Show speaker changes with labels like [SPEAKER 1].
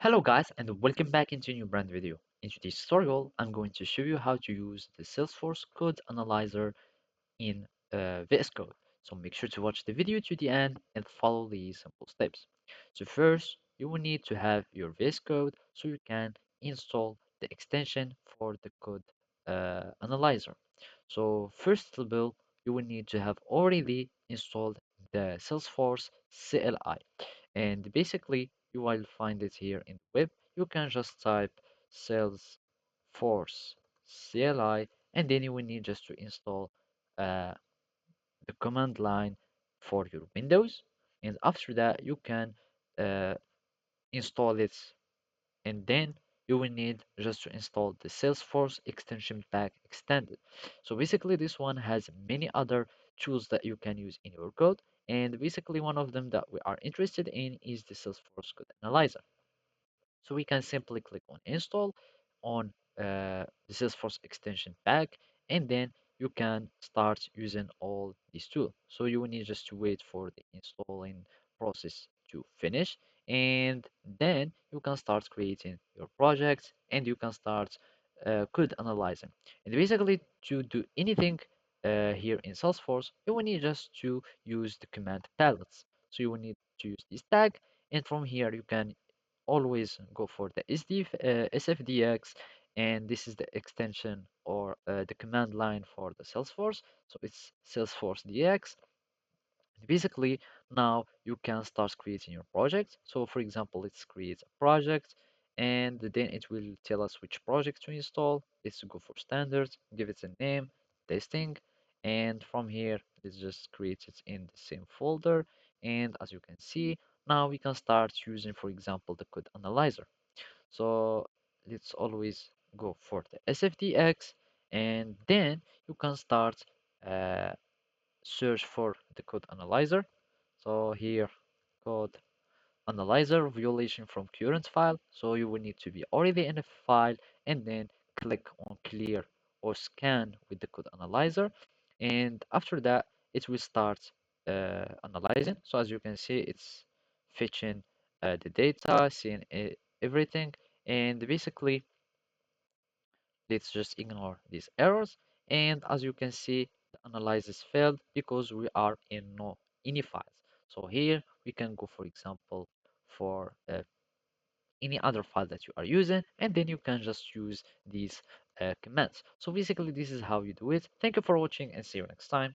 [SPEAKER 1] Hello guys and welcome back into a new brand video. In today's tutorial, I'm going to show you how to use the Salesforce Code Analyzer in VS Code. So make sure to watch the video to the end and follow these simple steps. So first, you will need to have your VS Code so you can install the extension for the code analyzer. So first of all, you will need to have already installed the Salesforce CLI. And basically, you will find it here in the web. You can just type Salesforce CLI, and then you will need just to install uh, the command line for your Windows. And after that, you can uh, install it, and then you will need just to install the Salesforce extension pack extended. So basically, this one has many other tools that you can use in your code. And basically, one of them that we are interested in is the Salesforce Code Analyzer. So we can simply click on install on the Salesforce extension pack, and then you can start using all these tools. So you will need just to wait for the installing process to finish, and then you can start creating your projects and you can start code analyzing. And basically, to do anything here in Salesforce, you will need just to use the command palettes. So you will need to use this tag, and from here you can always go for the SFDX, and this is the extension or the command line for the Salesforce. So it's Salesforce DX. Basically, now you can start creating your project. So for example, let's create a project, and then it will tell us which project to install. Let's go for standards, give it a name, testing, and from here, let's just create it in the same folder. And as you can see, now we can start using, for example, the code analyzer. So let's always go for the SFDX, and then you can start uh, search for the code analyzer. So here, code analyzer violation from current file. So you will need to be already in a file and then click on clear or scan with the code analyzer. And after that, it will start analyzing. So as you can see, it's fetching the data, seeing everything. And basically, let's just ignore these errors. And as you can see, the analysis failed because we are in no ini files. So here we can go, for example, for any other file that you are using, and then you can just use these commands. So basically, this is how you do it. Thank you for watching and see you next time.